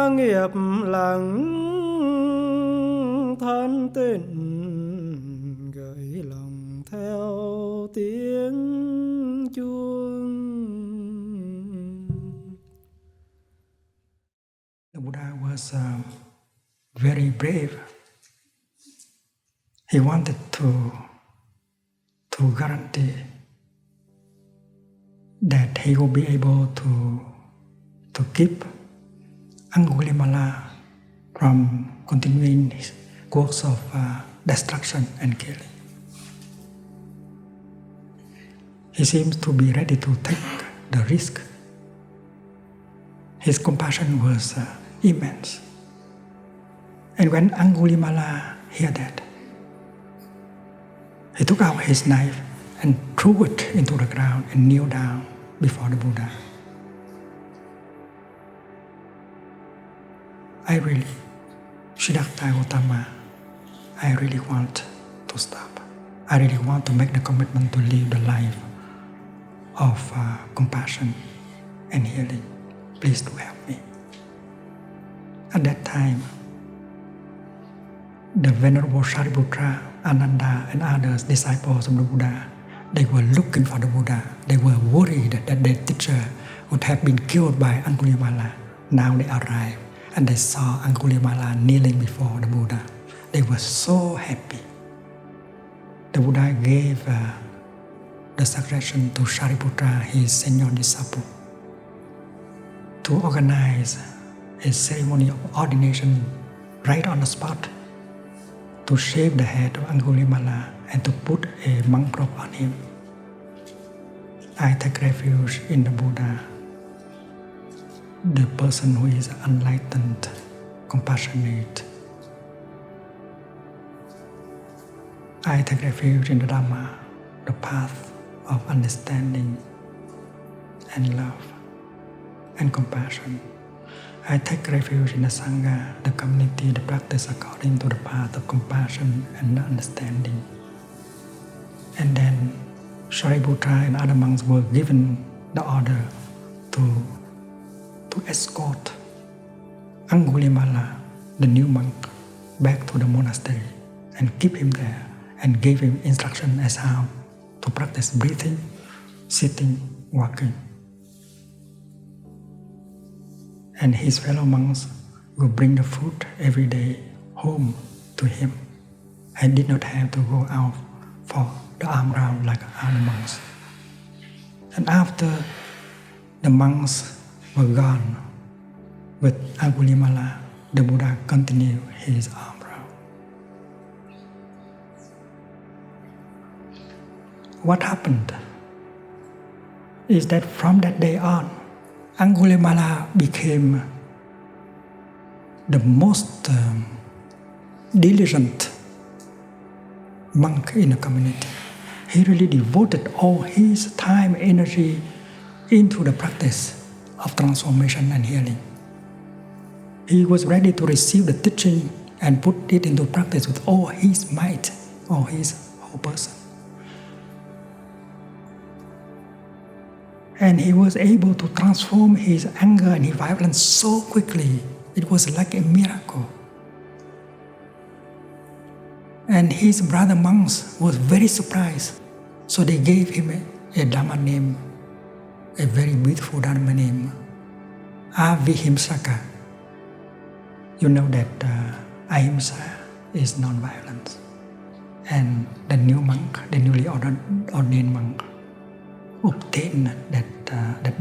nghiệp lặng than tên gửi lòng theo tiếng chuông. The Buddha was very brave. He wanted to guarantee that he will be able to keep Angulimala from continuing his course of destruction and killing. He seems to be ready to take the risk. His compassion was immense. And when Angulimala heard that, he took out his knife and threw it into the ground and kneeled down before the Buddha. I really, Siddhartha Gautama, I really want to stop. I really want to make the commitment to live the life of compassion and healing. Please do help me. At that time, the Venerable Shariputra, Ananda, and others disciples of the Buddha, they were looking for the Buddha. They were worried that their teacher would have been killed by Angulimala. Now they arrived and they saw Angulimala kneeling before the Buddha. They were so happy. The Buddha gave the suggestion to Shariputra, his senior disciple, to organize a ceremony of ordination right on the spot, to shave the head of Angulimala and to put a monk robe on him. I take refuge in the Buddha, the person who is enlightened, compassionate. I take refuge in the Dhamma, the path of understanding and love and compassion. I take refuge in the Sangha, the community that practice according to the path of compassion and understanding. And then Shariputra and other monks were given the order to escort Angulimala, the new monk, back to the monastery and keep him there and gave him instruction as how to practice breathing, sitting, walking. And his fellow monks will bring the food every day home to him and did not have to go out for the alms round like other monks. And after the monks were gone with Angulimala, the Buddha continued his alms round. What happened is that from that day on, Angulimala became the most diligent monk in the community. He really devoted all his time, energy into the practice of transformation and healing. He was ready to receive the teaching and put it into practice with all his might, all his whole person. And he was able to transform his anger and his violence so quickly. It was like a miracle. And his brother monks was very surprised. So they gave him a Dhamma name, a very beautiful Dhamma name, Avihimsaka. You know that ahimsa is non-violence. And the new monk, the newly ordained monk, obtained that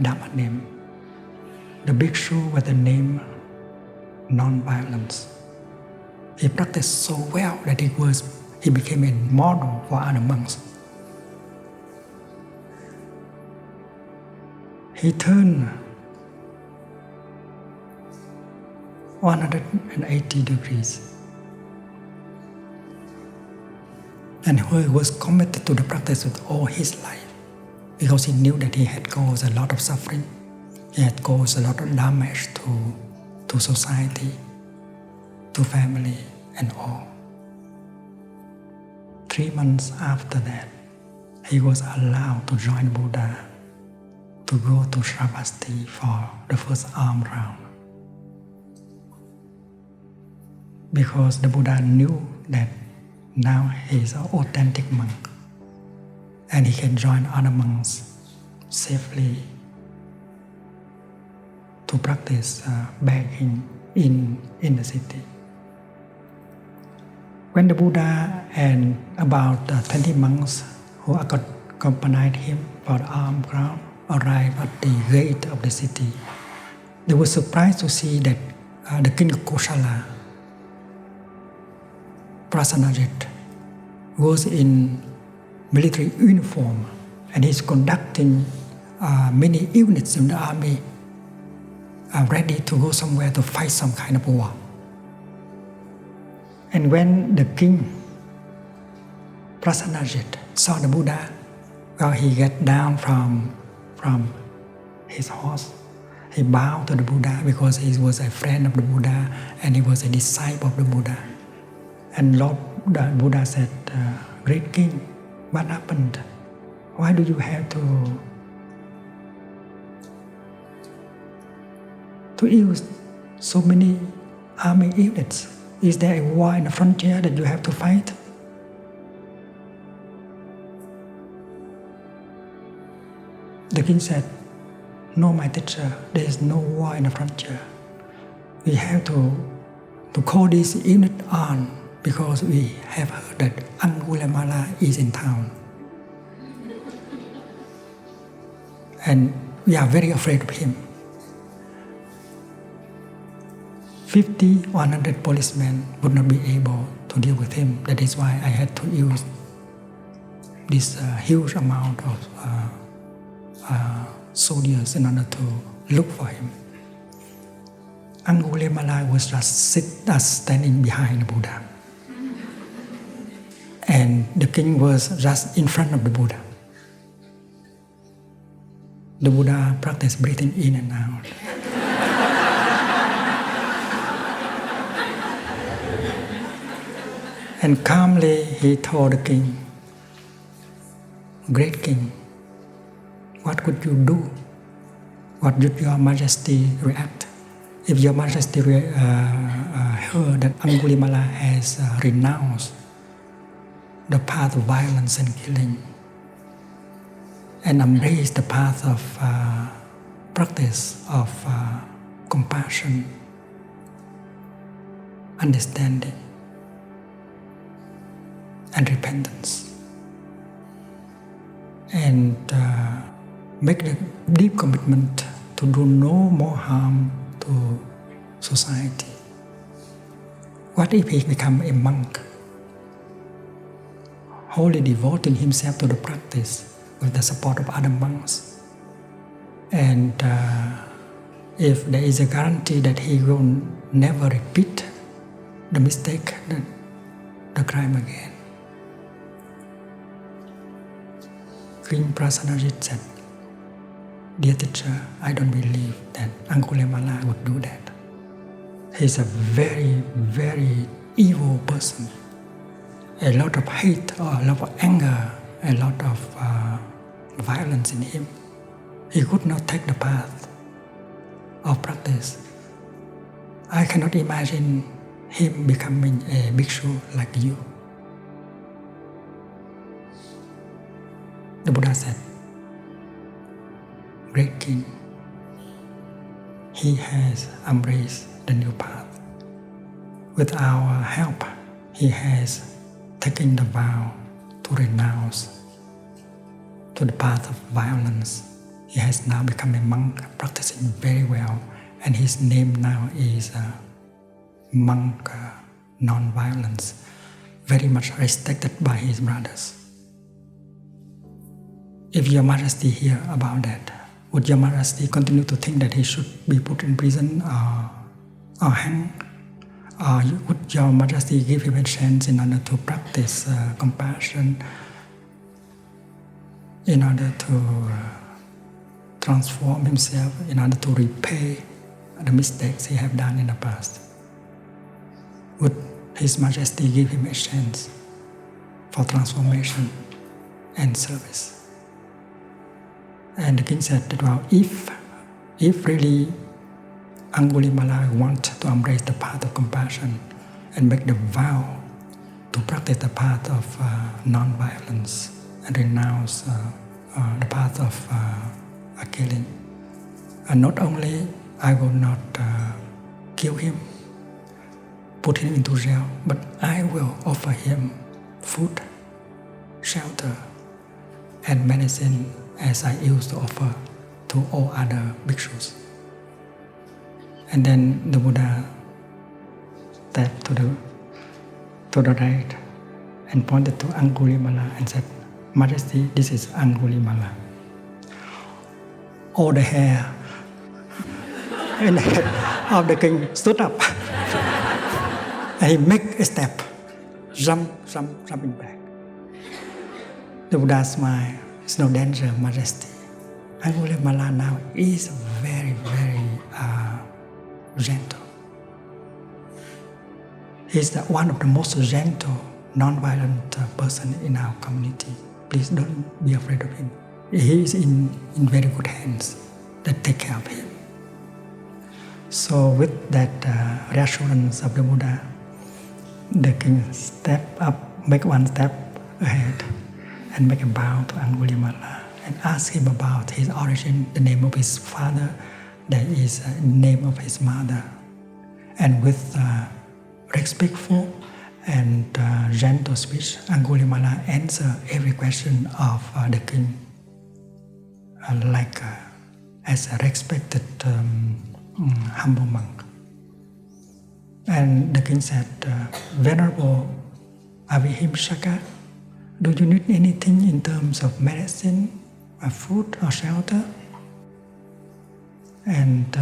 Dhamma name. The bhikshu with the name non-violence. He practiced so well that he became a model for other monks. He turned 180 degrees. And he was committed to the practice with all his life, because he knew that he had caused a lot of suffering. He had caused a lot of damage to society, to family, and all. 3 months after that, he was allowed to join Buddha to go to Shravasti for the first alms round. because the Buddha knew that now he is an authentic monk and he can join other monks safely to practice begging in the city. When the Buddha and about 20 monks who accompanied him for the alms crowd arrived at the gate of the city, they were surprised to see that the king of Kosala, Prasenajit, was in military uniform and he's conducting many units in the army ready to go somewhere to fight some kind of war. And when the king Prasenajit saw the Buddha, well, he got down from his horse. He bowed to the Buddha because he was a friend of the Buddha and he was a disciple of the Buddha. And the Buddha said, "Great king, what happened? Why do you have to use so many army units? Is there a war in the frontier that you have to fight?" The king said, "No, my teacher, there is no war in the frontier. We have to call this unit on because we have heard that Angulimala is in town. And we are very afraid of him. 50, 100 policemen would not be able to deal with him. That is why I had to use this huge amount of soldiers in order to look for him." Angulimala was just standing behind the Buddha. And the king was just in front of the Buddha. The Buddha practiced breathing in and out. And calmly he told the king, "Great king, what could you do? What would your majesty react if your majesty heard that Angulimala has renounced the path of violence and killing and embraced the path of practice of compassion, understanding, and repentance, and make the deep commitment to do no more harm to society? What if he become a monk, wholly devoting himself to the practice with the support of other monks? And if there is a guarantee that he will never repeat the mistake, the crime again?" King Prasenajit said, "Dear teacher, I don't believe that Angulimala would do that. He's a very, very evil person. A lot of hate, or a lot of anger, a lot of violence in him. He could not take the path of practice. I cannot imagine him becoming a bhikshu like you." The Buddha said, "Great king, he has embraced the new path. With our help, he has taken the vow to renounce to the path of violence. He has now become a monk, practicing very well, and his name now is monk non-violence, very much respected by his brothers. If your majesty hear about that, would your majesty continue to think that he should be put in prison or hanged? Or would your majesty give him a chance in order to practice compassion, in order to transform himself, in order to repay the mistakes he have done in the past? Would his majesty give him a chance for transformation and service?" And the king said that, well, if really Angulimala wants to embrace the path of compassion and make the vow to practice the path of non-violence and renounce the path of killing. And not only I will not kill him, put him into jail, but I will offer him food, shelter, and medicine as I used to offer to all other bhikshus. And then the Buddha stepped to the right and pointed to Angulimala and said, Majesty, this is Angulimala. All the hair and the head of the king stood up. And he made a step, jumping back. The Buddha smiled. It's no danger, Majesty. Angulimala now is very, very gentle. He's one of the most gentle, non-violent person in our community. Please don't be afraid of him. He is in very good hands that take care of him. So with that reassurance of the Buddha, the king stepped up, make one step ahead, and make a bow to Angulimala and ask him about his origin, the name of his father, that is the name of his mother. And with respectful and gentle speech, Angulimala answered every question of the king as a respected humble monk. And the king said, Venerable Avihimsaka, do you need anything in terms of medicine, food or shelter? And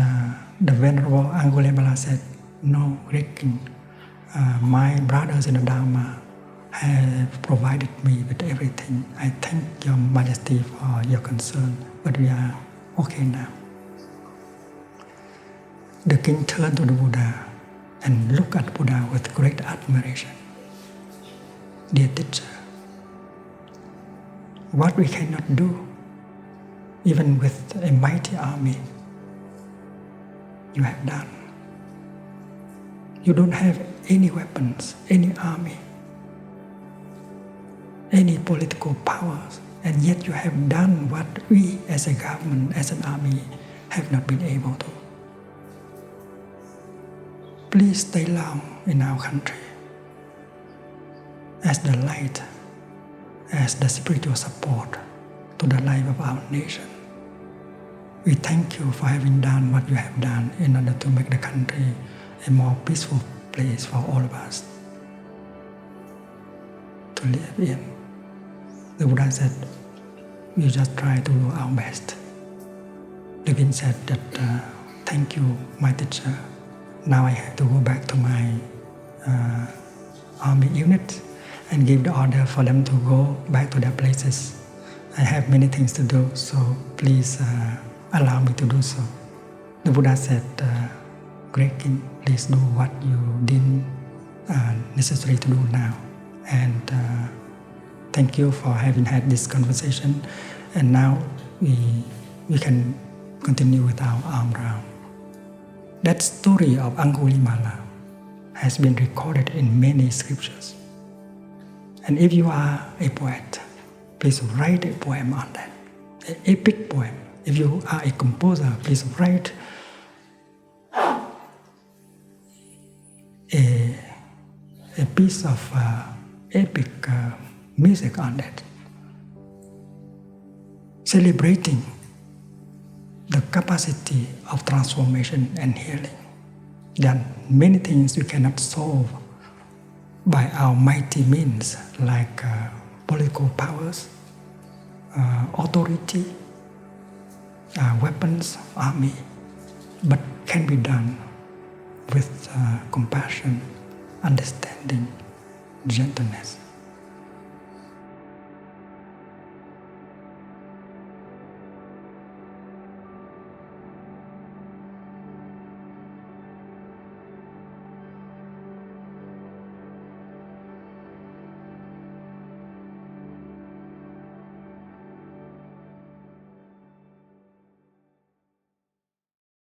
the Venerable Angulimala said, No, great king. My brothers in the Dharma have provided me with everything. I thank your Majesty for your concern, but we are okay now. The king turned to the Buddha and looked at Buddha with great admiration. Dear teacher, what we cannot do, even with a mighty army, you have done. You don't have any weapons, any army, any political powers, and yet you have done what we as a government, as an army, have not been able to. Please stay long in our country as the light, as the spiritual support to the life of our nation. We thank you for having done what you have done in order to make the country a more peaceful place for all of us to live in. The Buddha said, we just try to do our best. The king said that, thank you, my teacher. Now I have to go back to my army unit and give the order for them to go back to their places. I have many things to do, so please allow me to do so. The Buddha said, Great king, please do what you deem necessary to do now. And thank you for having had this conversation. And now we can continue with our arm round. That story of Angulimala has been recorded in many scriptures. And if you are a poet, please write a poem on that, an epic poem. If you are a composer, please write a piece of epic music on that, celebrating the capacity of transformation and healing. There are many things we cannot solve by our mighty means, like political powers, authority, weapons, army, but can be done with compassion, understanding, gentleness.